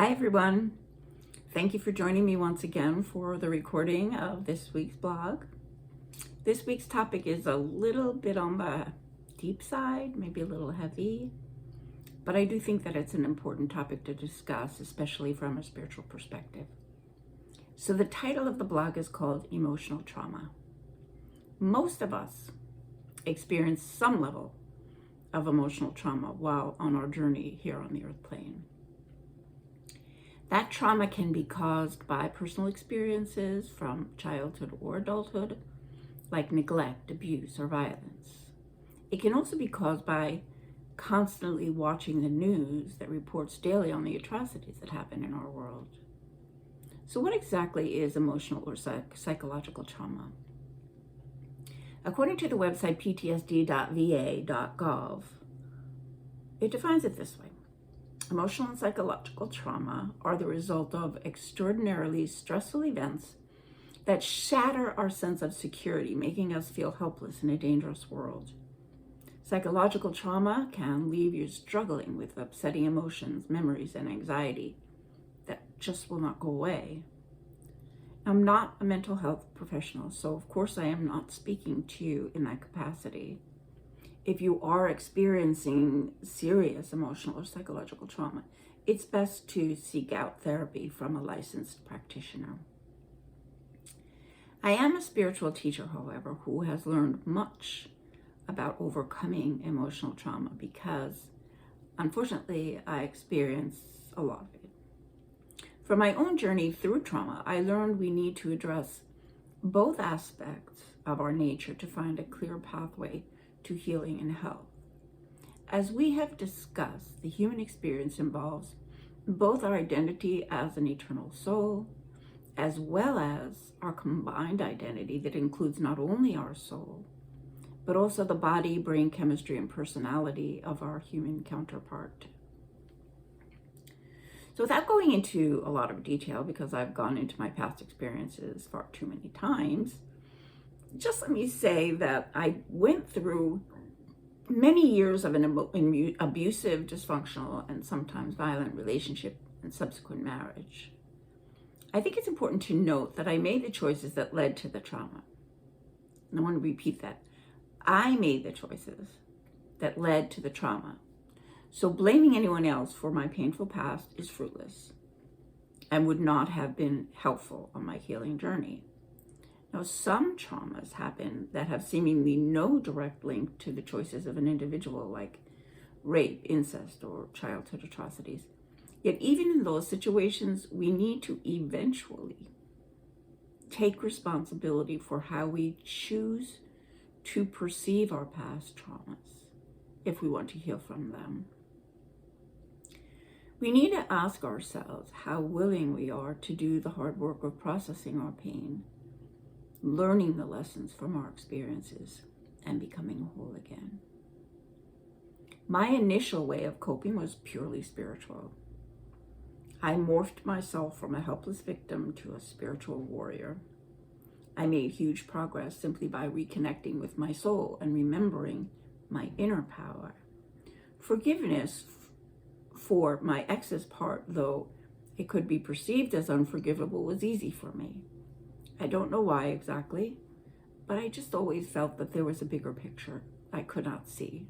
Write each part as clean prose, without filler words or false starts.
Hi everyone. Thank you for joining me once again for the recording of this week's blog. This week's topic is a little bit on the deep side, maybe a little heavy, but I do think that it's an important topic to discuss, especially from a spiritual perspective. So the title of the blog is called Emotional Trauma. Most of us experience some level of emotional trauma while on our journey here on the earth plane. That trauma can be caused by personal experiences from childhood or adulthood, like neglect, abuse, or violence. It can also be caused by constantly watching the news that reports daily on the atrocities that happen in our world. So what exactly is emotional or psychological trauma? According to the website ptsd.va.gov, it defines it this way. Emotional and psychological trauma are the result of extraordinarily stressful events that shatter our sense of security, making us feel helpless in a dangerous world. Psychological trauma can leave you struggling with upsetting emotions, memories, and anxiety that just will not go away. I'm not a mental health professional, so of course I am not speaking to you in that capacity. If you are experiencing serious emotional or psychological trauma, it's best to seek out therapy from a licensed practitioner. I am a spiritual teacher, however, who has learned much about overcoming emotional trauma because, unfortunately, I experience a lot of it. From my own journey through trauma, I learned we need to address both aspects of our nature to find a clear pathway to healing and health. As we have discussed, the human experience involves both our identity as an eternal soul, as well as our combined identity that includes not only our soul, but also the body, brain chemistry, and personality of our human counterpart. So without going into a lot of detail, because I've gone into my past experiences far too many times, just let me say that I went through many years of an abusive, dysfunctional, and sometimes violent relationship and subsequent marriage. I think it's important to note that I made the choices that led to the trauma. And I want to repeat that. I made the choices that led to the trauma. So blaming anyone else for my painful past is fruitless and would not have been helpful on my healing journey. Now, some traumas happen that have seemingly no direct link to the choices of an individual, like rape, incest, or childhood atrocities. Yet even in those situations, we need to eventually take responsibility for how we choose to perceive our past traumas if we want to heal from them. We need to ask ourselves how willing we are to do the hard work of processing our pain, learning the lessons from our experiences, and becoming whole again. My initial way of coping was purely spiritual. I morphed myself from a helpless victim to a spiritual warrior. I made huge progress simply by reconnecting with my soul and remembering my inner power. Forgiveness for my ex's part, though it could be perceived as unforgivable, was easy for me. I don't know why exactly, but I just always felt that there was a bigger picture I could not see.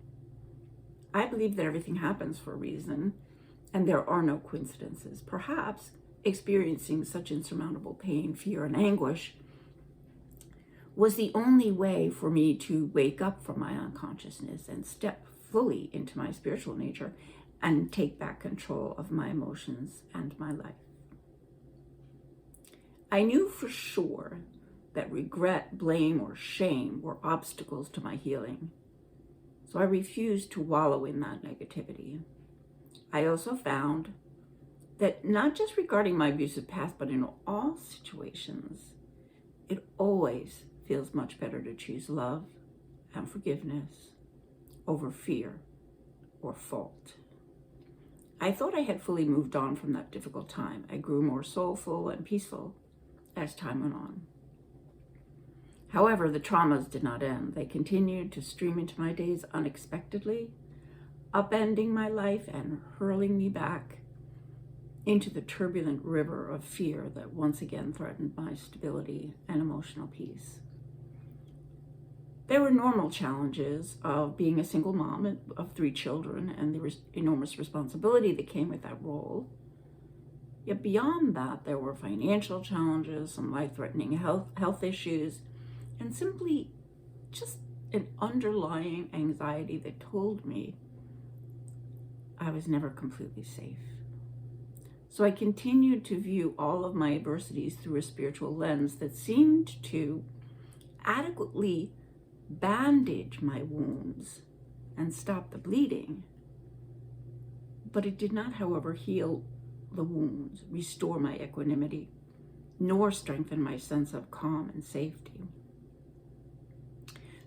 I believe that everything happens for a reason, and there are no coincidences. Perhaps experiencing such insurmountable pain, fear, and anguish was the only way for me to wake up from my unconsciousness and step fully into my spiritual nature and take back control of my emotions and my life. I knew for sure that regret, blame, or shame were obstacles to my healing, so I refused to wallow in that negativity. I also found that not just regarding my abusive past, but in all situations, it always feels much better to choose love and forgiveness over fear or fault. I thought I had fully moved on from that difficult time. I grew more soulful and peaceful as time went on. However, the traumas did not end. They continued to stream into my days unexpectedly, upending my life and hurling me back into the turbulent river of fear that once again threatened my stability and emotional peace. There were normal challenges of being a single mom of 3 children and the enormous responsibility that came with that role. Yet beyond that, there were financial challenges, some life-threatening health issues, and simply just an underlying anxiety that told me I was never completely safe. So I continued to view all of my adversities through a spiritual lens that seemed to adequately bandage my wounds and stop the bleeding. But it did not, however, heal the wounds, restore my equanimity, nor strengthen my sense of calm and safety.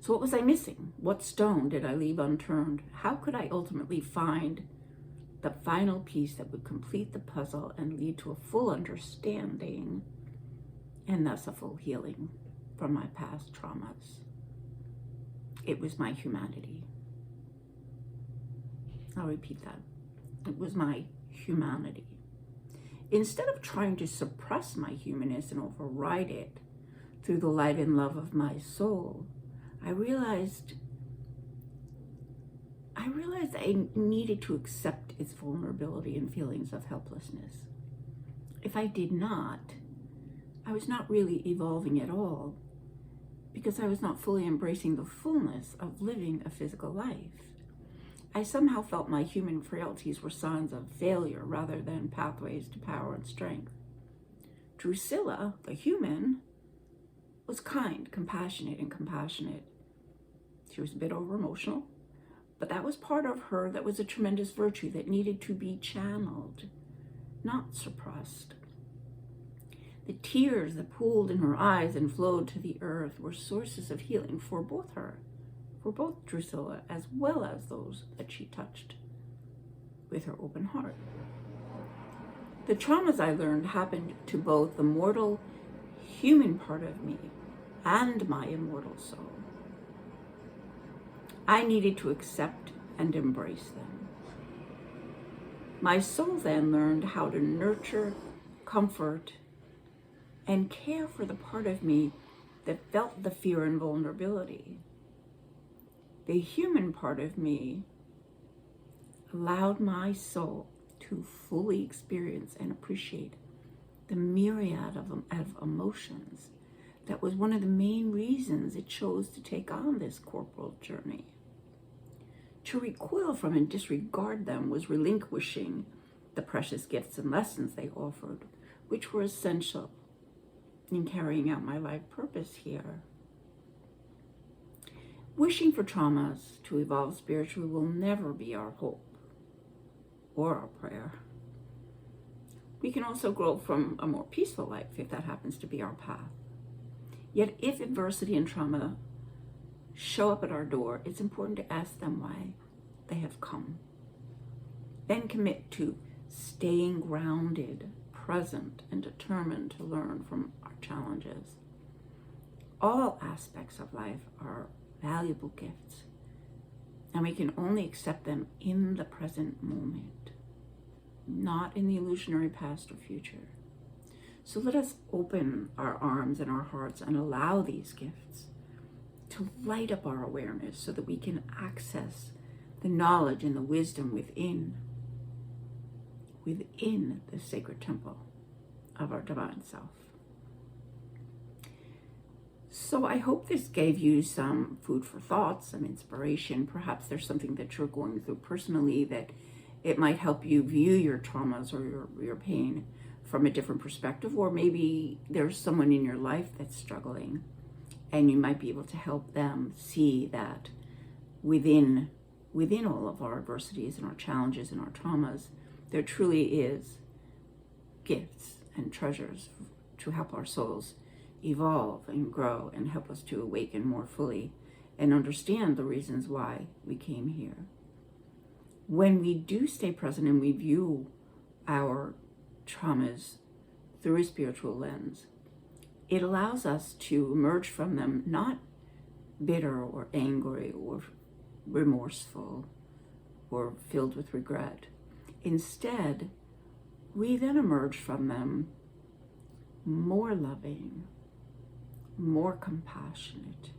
So what was I missing? What stone did I leave unturned? How could I ultimately find the final piece that would complete the puzzle and lead to a full understanding and thus a full healing from my past traumas? It was my humanity. I'll repeat that. It was my humanity. Instead of trying to suppress my humanness and override it through the light and love of my soul, I realized I needed to accept its vulnerability and feelings of helplessness. If I did not, I was not really evolving at all, because I was not fully embracing the fullness of living a physical life. I somehow felt my human frailties were signs of failure rather than pathways to power and strength. Drusilla, the human, was kind, compassionate. She was a bit over-emotional, but that was part of her that was a tremendous virtue that needed to be channeled, not suppressed. The tears that pooled in her eyes and flowed to the earth were sources of healing for both Drusilla, as well as those that she touched with her open heart. The traumas I learned happened to both the mortal human part of me and my immortal soul. I needed to accept and embrace them. My soul then learned how to nurture, comfort, and care for the part of me that felt the fear and vulnerability. The human part of me allowed my soul to fully experience and appreciate the myriad of emotions. That was one of the main reasons it chose to take on this corporal journey. To recoil from and disregard them was relinquishing the precious gifts and lessons they offered, which were essential in carrying out my life purpose here. Wishing for traumas to evolve spiritually will never be our hope or our prayer. We can also grow from a more peaceful life if that happens to be our path. Yet if adversity and trauma show up at our door, it's important to ask them why they have come. Then commit to staying grounded, present, and determined to learn from our challenges. All aspects of life are valuable gifts, and we can only accept them in the present moment, not in the illusionary past or future. So let us open our arms and our hearts and allow these gifts to light up our awareness so that we can access the knowledge and the wisdom within the sacred temple of our divine self. So I hope this gave you some food for thought, some inspiration. Perhaps there's something that you're going through personally that it might help you view your traumas or your pain from a different perspective, or maybe there's someone in your life that's struggling and you might be able to help them see that within all of our adversities and our challenges and our traumas, there truly is gifts and treasures to help our souls evolve and grow and help us to awaken more fully and understand the reasons why we came here. When we do stay present and we view our traumas through a spiritual lens, it allows us to emerge from them not bitter or angry or remorseful or filled with regret. Instead, we then emerge from them more loving, more compassionate,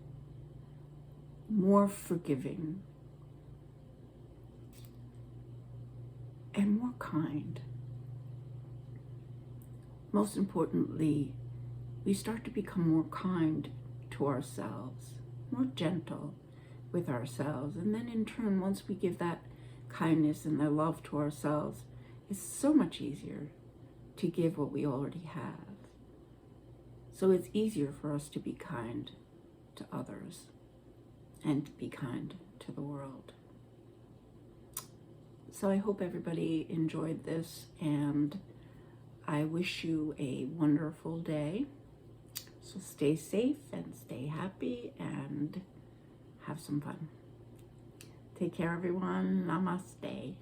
more forgiving, and more kind. Most importantly, we start to become more kind to ourselves, more gentle with ourselves. And then in turn, once we give that kindness and the love to ourselves, it's so much easier to give what we already have. So it's easier for us to be kind to others and to be kind to the world. So I hope everybody enjoyed this, and I wish you a wonderful day. So stay safe and stay happy and have some fun. Take care, everyone. Namaste.